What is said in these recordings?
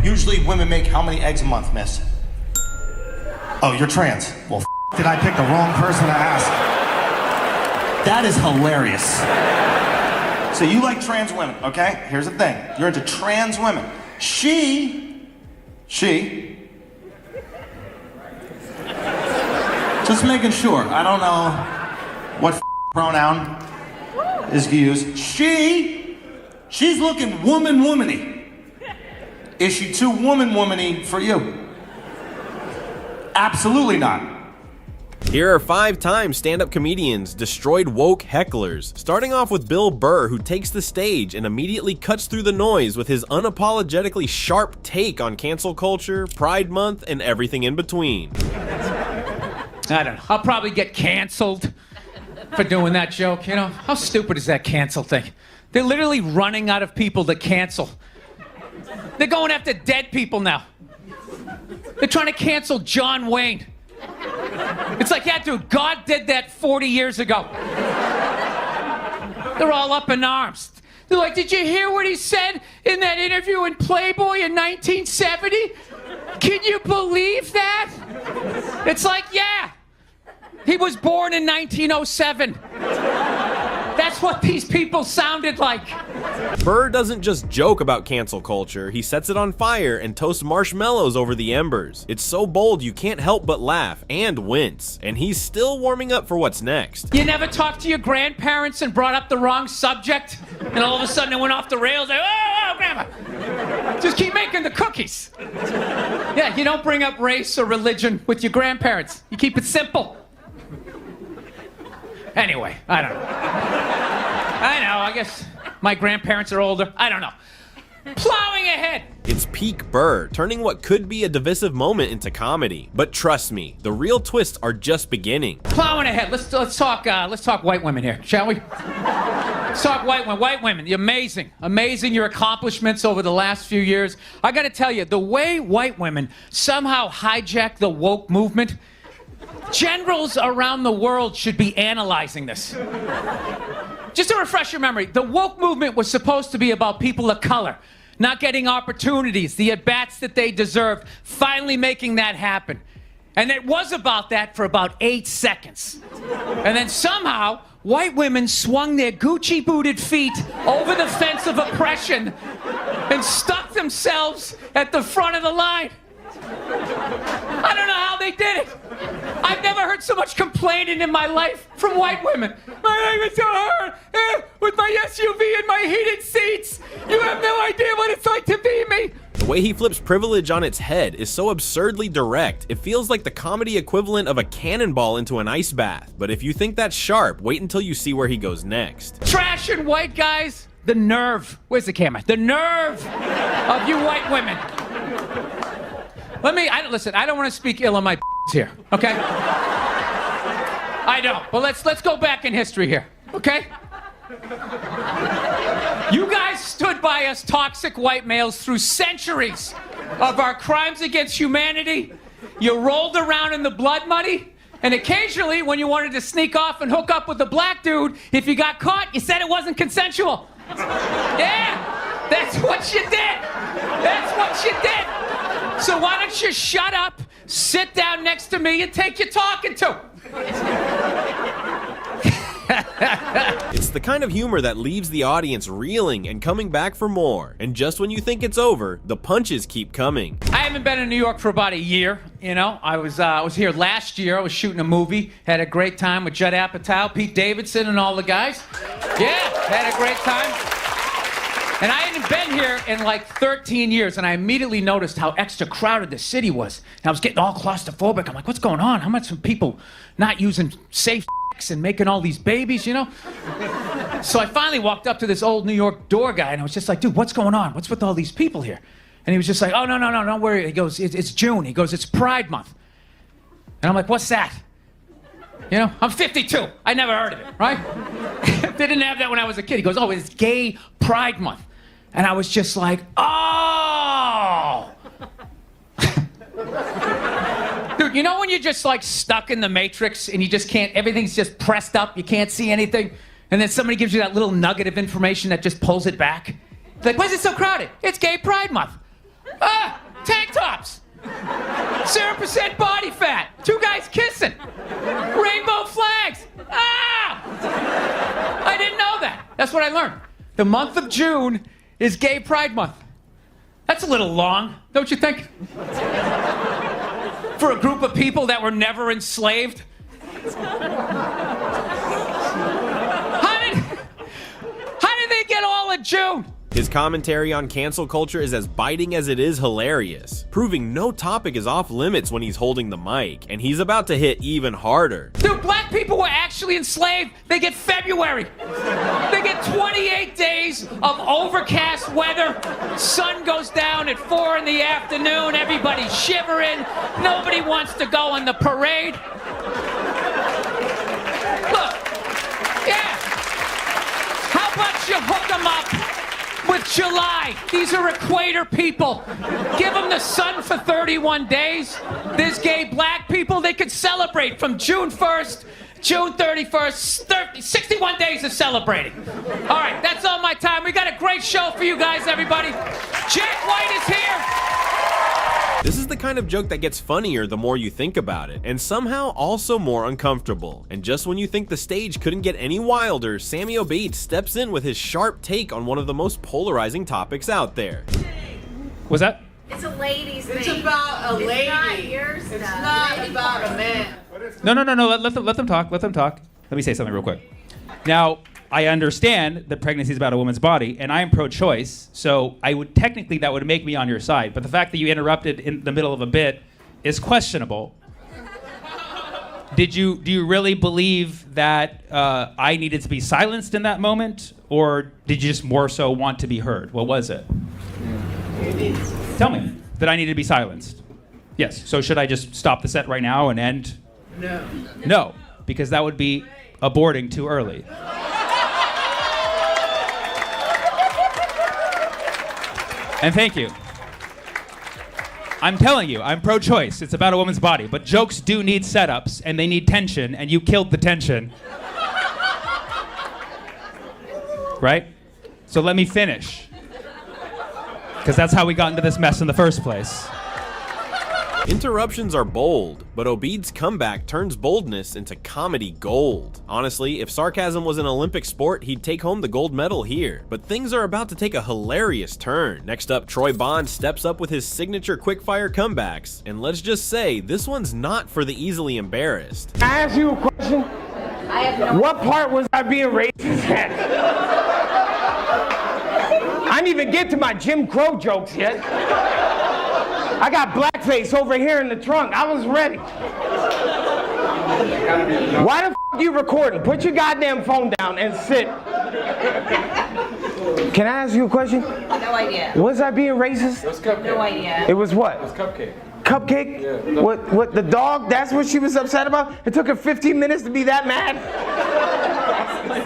Usually women make how many eggs a month, miss? Oh, you're trans. Well, did I pick the wrong person to ask? That is hilarious. So you like trans women, okay? Here's the thing. You're into trans women. She. Just making sure. I don't know what pronoun is used. She's looking woman-womany. Is she too woman-womany for you? Absolutely not. Here are 5 times stand-up comedians destroyed woke hecklers, starting off with Bill Burr, who takes the stage and immediately cuts through the noise with his unapologetically sharp take on cancel culture, Pride Month, and everything in between. I don't know. I'll probably get canceled for doing that joke, you know? How stupid is that cancel thing? They're literally running out of people to cancel. They're going after dead people now. They're trying to cancel John Wayne. It's like, yeah, dude, God did that 40 years ago. They're all up in arms. They're like, did you hear what he said in that interview in Playboy in 1970? Can you believe that? It's like, yeah, he was born in 1907. That's what these people sounded like. Burr doesn't just joke about cancel culture, he sets it on fire and toasts marshmallows over the embers. It's so bold you can't help but laugh and wince, and he's still warming up for what's next. You never talked to your grandparents and brought up the wrong subject, and all of a sudden it went off the rails, like, oh, grandma. Just keep making the cookies. Yeah, you don't bring up race or religion with your grandparents. You keep it simple. Anyway, I don't know. I guess my grandparents are older. I don't know. Plowing ahead. It's peak Burr, turning what could be a divisive moment into comedy. But trust me, the real twists are just beginning. Plowing ahead. Let's talk white women here, shall we? Let's talk white women. White women, you're amazing. Amazing your accomplishments over the last few years. I gotta tell you, the way white women somehow hijack the woke movement, generals around the world should be analyzing this. Just to refresh your memory, the woke movement was supposed to be about people of color not getting opportunities, the at-bats that they deserved, finally making that happen. And it was about that for about 8 seconds. And then somehow, white women swung their Gucci-booted feet over the fence of oppression and stuck themselves at the front of the line. I don't know how they did it. I've never heard so much complaining in my life from white women. My life is so hard with my SUV and my heated seats. You have no idea what it's like to be me. The way he flips privilege on its head is so absurdly direct, it feels like the comedy equivalent of a cannonball into an ice bath. But if you think that's sharp, wait until you see where he goes next. Trash and white guys, the nerve. Where's the camera? The nerve of you white women. Listen, I don't want to speak ill of my here, okay? I don't, but let's go back in history here, okay? You guys stood by us toxic white males through centuries of our crimes against humanity. You rolled around in the blood money, and occasionally when you wanted to sneak off and hook up with a black dude, if you got caught, you said it wasn't consensual. Yeah, that's what you did. That's what you did. So why don't you shut up, sit down next to me, and take your talking to? It's the kind of humor that leaves the audience reeling and coming back for more. And just when you think it's over, the punches keep coming. I haven't been in New York for about a year, you know. I was here last year. I was shooting a movie. Had a great time with Judd Apatow, Pete Davidson, and all the guys. Yeah, had a great time. And I hadn't been here in like 13 years, and I immediately noticed how extra crowded the city was. And I was getting all claustrophobic. I'm like, what's going on? How much are people not using safe and making all these babies, you know? So I finally walked up to this old New York door guy, and I was just like, dude, what's going on? What's with all these people here? And he was just like, oh, no, don't worry. He goes, it's June. He goes, it's Pride Month. And I'm like, what's that? You know, I'm 52. I never heard of it, right? They didn't have that when I was a kid. He goes, oh, it's Gay Pride Month. And I was just like, oh! Dude, you know when you're just like stuck in the Matrix and you just can't, everything's just pressed up, you can't see anything? And then somebody gives you that little nugget of information that just pulls it back? It's like, why is it so crowded? It's Gay Pride Month. Ah! 0% body fat. Two guys kissing. Rainbow flags. Ah! I didn't know that. That's what I learned. The month of June is Gay Pride Month. That's a little long, don't you think? For a group of people that were never enslaved. How did they get all of June? His commentary on cancel culture is as biting as it is hilarious, proving no topic is off limits when he's holding the mic, and he's about to hit even harder. Dude, black people were actually enslaved. They get February. They get 28 days of overcast weather. Sun goes down at 4 in the afternoon. Everybody's shivering. Nobody wants to go on the parade. Look, yeah. How about you hook them up with July? These are equator people. Give them the sun for 31 days. There's gay black people. They could celebrate from June 1st, June 31st, 61 days of celebrating. All right, that's all my time. We got a great show for you guys, everybody. Jack White is here. This is the kind of joke that gets funnier the more you think about it, and somehow also more uncomfortable. And just when you think the stage couldn't get any wilder, Sammy Obeid steps in with his sharp take on one of the most polarizing topics out there. What's that? It's a ladies' thing. It's about a lady. It's not your stuff. It's not about a man. No. Let them talk. Let me say something real quick. Now, I understand that pregnancy is about a woman's body, and I am pro-choice, so that would make me on your side. But the fact that you interrupted in the middle of a bit is questionable. Do you really believe that I needed to be silenced in that moment, or did you just more so want to be heard? What was it? Tell me that I needed to be silenced. Yes. So should I just stop the set right now and end? No. No, because that would be aborting too early. And thank you. I'm telling you, I'm pro-choice. It's about a woman's body. But jokes do need setups, and they need tension, and you killed the tension. Right? So let me finish. Because that's how we got into this mess in the first place. Interruptions are bold, but Obeid's comeback turns boldness into comedy gold. Honestly, if sarcasm was an Olympic sport, he'd take home the gold medal here. But things are about to take a hilarious turn. Next up, Troy Bond steps up with his signature quickfire comebacks. And let's just say, this one's not for the easily embarrassed. Can I ask you a question? I have no. What part was I being racist at? I didn't even get to my Jim Crow jokes yet. I got blackface over here in the trunk. I was ready. Why the f*** are you recording? Put your goddamn phone down and sit. Can I ask you a question? No idea. Was I being racist? It was cupcake. No idea. It was what? It was cupcake. Cupcake? Yeah. What, the dog? That's what she was upset about? It took her 15 minutes to be that mad?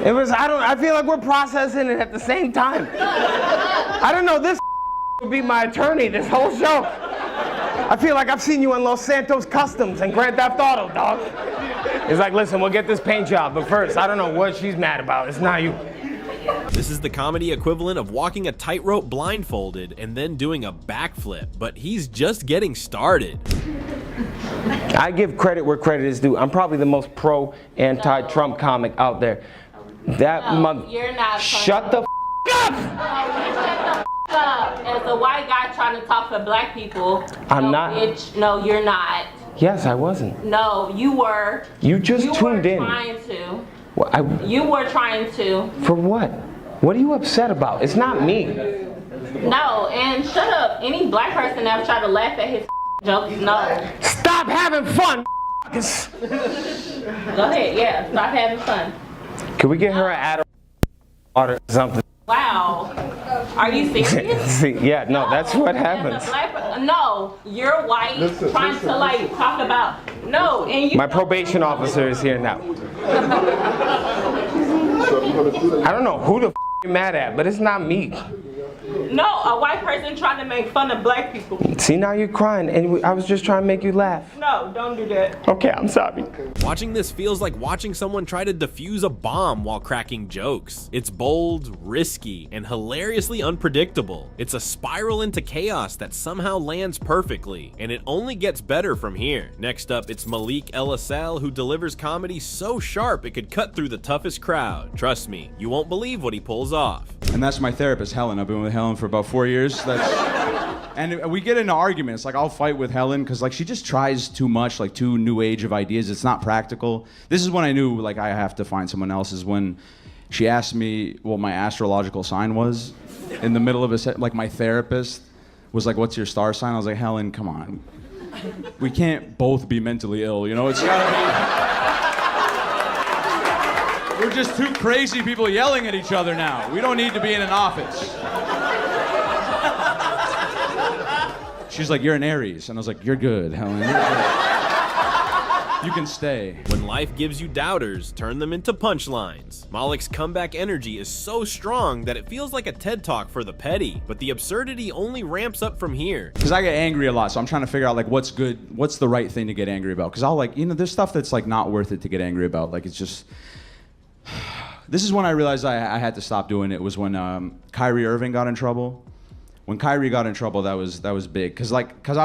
It was, I feel like we're processing it at the same time. I don't know, this will be my attorney this whole show. I feel like I've seen you on Los Santos Customs and Grand Theft Auto, dog. It's like, listen, we'll get this paint job, but first, I don't know what she's mad about. It's not you. This is the comedy equivalent of walking a tightrope blindfolded and then doing a backflip, but he's just getting started. I give credit where credit is due. I'm probably the most pro-anti-Trump comic out there. That mother. You're not. Shut the up! Shut the up. As a white guy trying to talk to black people. I'm no, not. Bitch, no, you're not. Yes, I wasn't. No, you were. You just tuned in. You were trying to. Well, You were trying to. For what? What are you upset about? It's not me. No, and shut up. Any black person ever tried to laugh at his jokes? No. Stop having fun. Go ahead, yeah. Stop having fun. Can we get her an Adderall or something? Wow. Are you serious? See, yeah, no, that's what As a happens. no, you're white, trying to like talk about. No, and you. My probation officer is here now. I don't know who the you're mad at, but it's not me. No, a white person trying to make fun of black people. See, now you're crying, and I was just trying to make you laugh. No, don't do that. Okay, I'm sorry. Watching this feels like watching someone try to defuse a bomb while cracking jokes. It's bold, risky, and hilariously unpredictable. It's a spiral into chaos that somehow lands perfectly, and it only gets better from here. Next up, it's Malik Elassal, who delivers comedy so sharp it could cut through the toughest crowd. Trust me, you won't believe what he pulls off. And that's my therapist, Helen. I've been with Helen for about 4 years. And we get into arguments. Like, I'll fight with Helen because, like, she just tries too much, like, too new age of ideas. It's not practical. This is when I knew, like, I have to find someone else, is when she asked me what my astrological sign was in the middle of a set. Like, my therapist was like, what's your star sign? I was like, Helen, come on. We can't both be mentally ill, you know? It's gotta be... We're just two crazy people yelling at each other now. We don't need to be in an office. She's like, you're an Aries. And I was like, you're good, Helen. You're good. You can stay. When life gives you doubters, turn them into punchlines. Malik's comeback energy is so strong that it feels like a TED Talk for the petty, but the absurdity only ramps up from here. Because I get angry a lot, so I'm trying to figure out, like, what's good, what's the right thing to get angry about. Because I'll, like, you know, there's stuff that's, like, not worth it to get angry about. Like, it's just... This is when I realized I had to stop doing it. Was when Kyrie Irving got in trouble. When Kyrie got in trouble, that was big. Because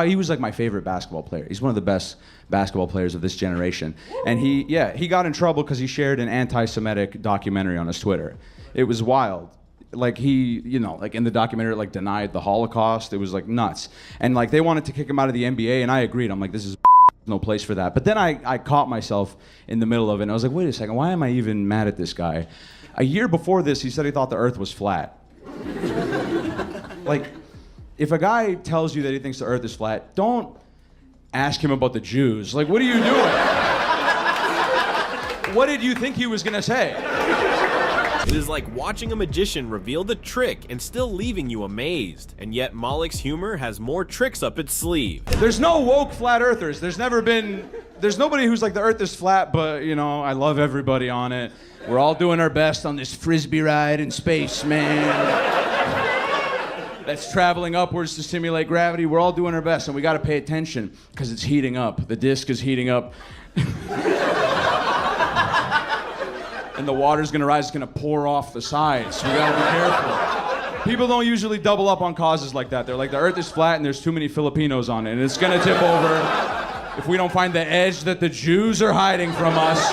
he was like my favorite basketball player. He's one of the best basketball players of this generation. And he got in trouble because he shared an anti-Semitic documentary on his Twitter. It was wild. Like, he, you know, like in the documentary, like, denied the Holocaust. It was like nuts. And like, they wanted to kick him out of the NBA, and I agreed. I'm like, this is no place for that. But then I caught myself in the middle of it, and I was like, wait a second, why am I even mad at this guy? A year before this, he said he thought the earth was flat. Like, if a guy tells you that he thinks the earth is flat, don't ask him about the Jews. Like, what are you doing? What did you think he was gonna say? It is like watching a magician reveal the trick and still leaving you amazed. And yet Malik's humor has more tricks up its sleeve. There's no woke flat earthers. There's nobody who's like, the earth is flat, but, you know, I love everybody on it. We're all doing our best on this frisbee ride in space, man. That's traveling upwards to simulate gravity. We're all doing our best, and we gotta pay attention because it's heating up. The disk is heating up. And the water's gonna rise, it's gonna pour off the sides. So we gotta be careful. People don't usually double up on causes like that. They're like, the earth is flat and there's too many Filipinos on it, and it's gonna tip over if we don't find the edge that the Jews are hiding from us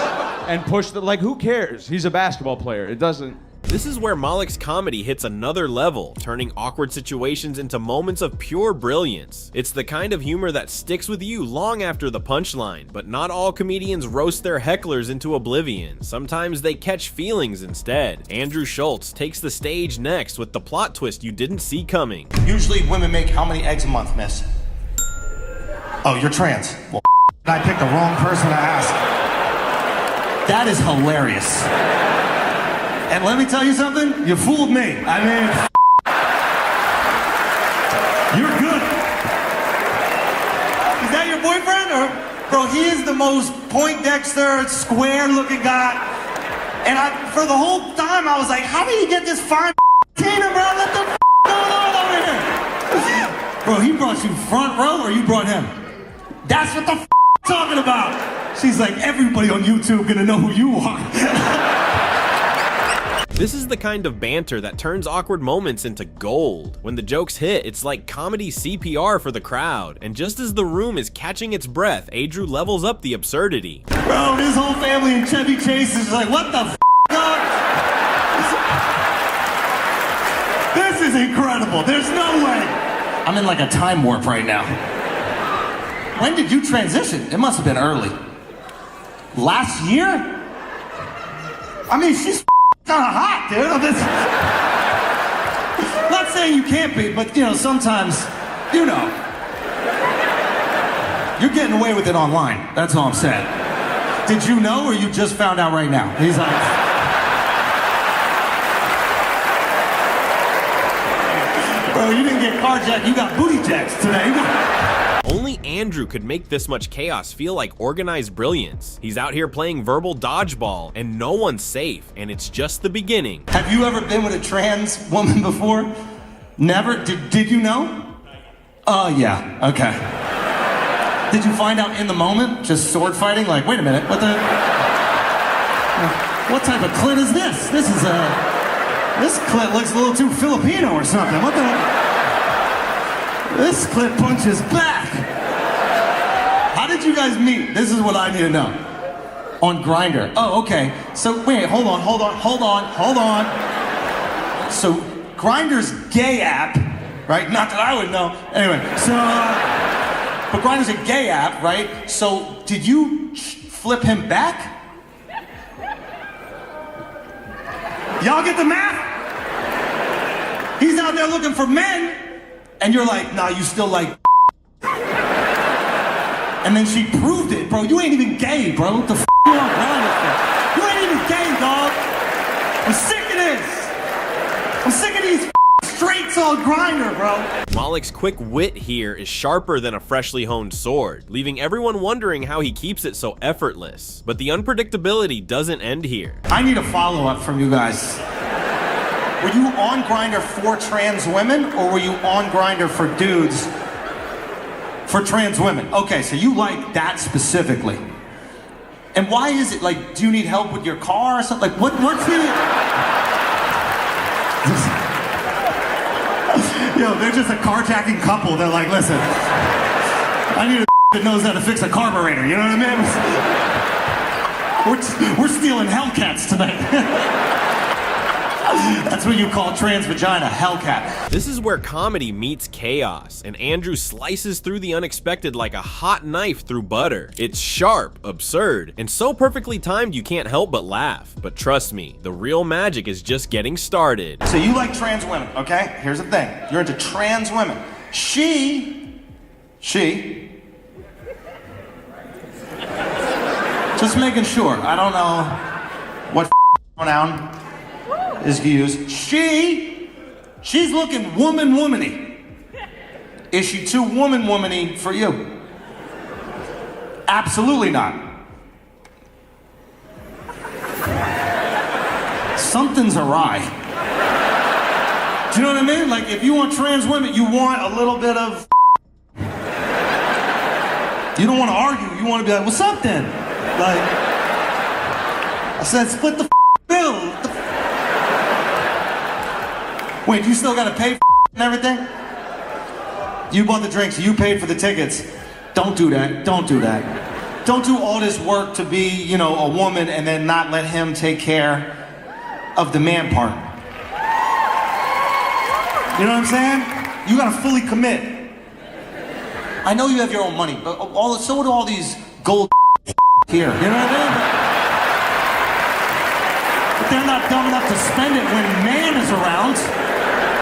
and push the, like, who cares? He's a basketball player. It doesn't. This is where Malik's comedy hits another level, turning awkward situations into moments of pure brilliance. It's the kind of humor that sticks with you long after the punchline, but not all comedians roast their hecklers into oblivion. Sometimes they catch feelings instead. Andrew Schulz takes the stage next with the plot twist you didn't see coming. Usually women make how many eggs a month, miss? Oh, you're trans. Well, I picked the wrong person to ask. That is hilarious. And let me tell you something, you fooled me. I mean, you're good. Is that your boyfriend? Or, bro, he is the most Poindexter, square-looking guy. And for the whole time, I was like, how do you get this fine Tina, bro? What the going on over here? Bro, he brought you front row, or you brought him? That's what the talking about. She's like, everybody on YouTube gonna know who you are. This is the kind of banter that turns awkward moments into gold. When the jokes hit, it's like comedy CPR for the crowd. And just as the room is catching its breath, Andrew levels up the absurdity. Bro, this whole family in Chevy Chase is like, what the dog? This is incredible. There's no way. I'm in like a time warp right now. When did you transition? It must have been early. Last year? I mean, she's kind of hot, dude. I'm not saying you can't be, but, you know, sometimes, you know. You're getting away with it online. That's all I'm saying. Did you know, or you just found out right now? He's like... Bro, you didn't get carjacked, you got booty jacks today. Only Andrew could make this much chaos feel like organized brilliance. He's out here playing verbal dodgeball, and no one's safe, and it's just the beginning. Have you ever been with a trans woman before? Never? Did you know? Oh, yeah, okay. Did you find out in the moment? Just sword fighting? Like, wait a minute, what type of clit is this? This clit looks a little too Filipino or something. What the? This clit punches back. How did you guys meet? This is what I need to know. On Grindr. Oh, okay. So wait, hold on. So Grindr's gay app, right? Not that I would know. Anyway, so but Grindr's a gay app, right? So did you flip him back? Y'all get the math? He's out there looking for men, and you're like, nah, you still like. And then she proved it, bro. You ain't even gay, bro. What the f you on Grindr for? You ain't even gay, dog. I'm sick of this. I'm sick of these straights on Grindr, bro. Malik's quick wit here is sharper than a freshly honed sword, leaving everyone wondering how he keeps it so effortless. But the unpredictability doesn't end here. I need a follow-up from you guys. Were you on Grindr for trans women, or were you on Grindr for dudes for trans women? Okay, so you like that specifically. And why is it, like, do you need help with your car or something? Like, what's the... Yo, they're just a carjacking couple. They're like, listen, I need a that knows how to fix a carburetor, you know what I mean? We're stealing Hellcats tonight. That's what you call trans vagina, Hellcat. This is where comedy meets chaos, and Andrew slices through the unexpected like a hot knife through butter. It's sharp, absurd, and so perfectly timed you can't help but laugh. But trust me, the real magic is just getting started. So you like trans women, okay? Here's the thing. You're into trans women. She, just making sure. I don't know what pronoun is used. She's looking woman-womany. Is she too woman-womany for you? Absolutely not. Something's awry. Do you know what I mean? Like, if you want trans women, you want a little bit of... You don't want to argue. You want to be like, what's up then? Like, I said, split the bill. Wait, you still gotta pay for and everything? You bought the drinks, you paid for the tickets. Don't do that, don't do that. Don't do all this work to be, you know, a woman and then not let him take care of the man part. You know what I'm saying? You gotta fully commit. I know you have your own money, but so do all these gold here, you know what I mean? But they're not dumb enough to spend it when man is around.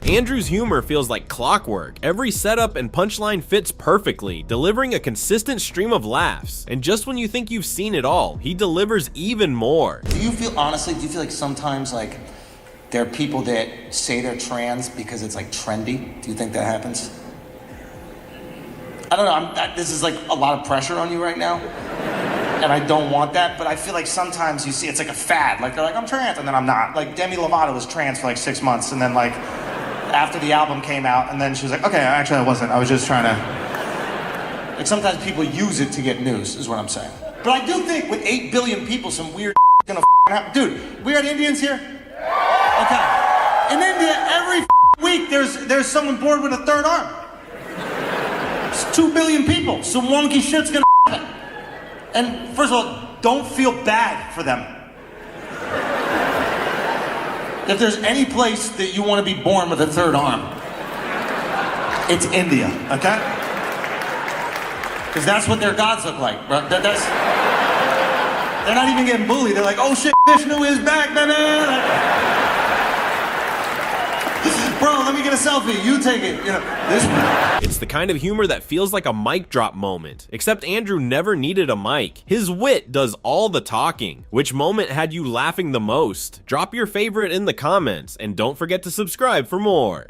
Andrew's humor feels like clockwork. Every setup and punchline fits perfectly, delivering a consistent stream of laughs. And just when you think you've seen it all, he delivers even more. Do you feel like sometimes, like, there are people that say they're trans because it's, like, trendy? Do you think that happens? I don't know, this is, like, a lot of pressure on you right now. And I don't want that, but I feel like sometimes you see it's like a fad. Like, they're like, I'm trans, and then I'm not. Like, Demi Lovato was trans for, like, 6 months, and then, like, after the album came out, and then she was like, okay, actually I wasn't. I was just trying to... Like, sometimes people use it to get news, is what I'm saying. But I do think with 8 billion people, some weird gonna happen. Dude, we got Indians here? Okay. In India, every week, there's someone born with a third arm. It's 2 billion people. Some wonky shit's gonna happen. And first of all, don't feel bad for them. If there's any place that you want to be born with a third arm, it's India, okay? Because that's what their gods look like, bro. They're not even getting bullied. They're like, oh shit, Vishnu is back, baby. Bro, let me get a selfie. You take it. You know, this one. It's the kind of humor that feels like a mic drop moment, except Andrew never needed a mic. His wit does all the talking. Which moment had you laughing the most? Drop your favorite in the comments, and don't forget to subscribe for more.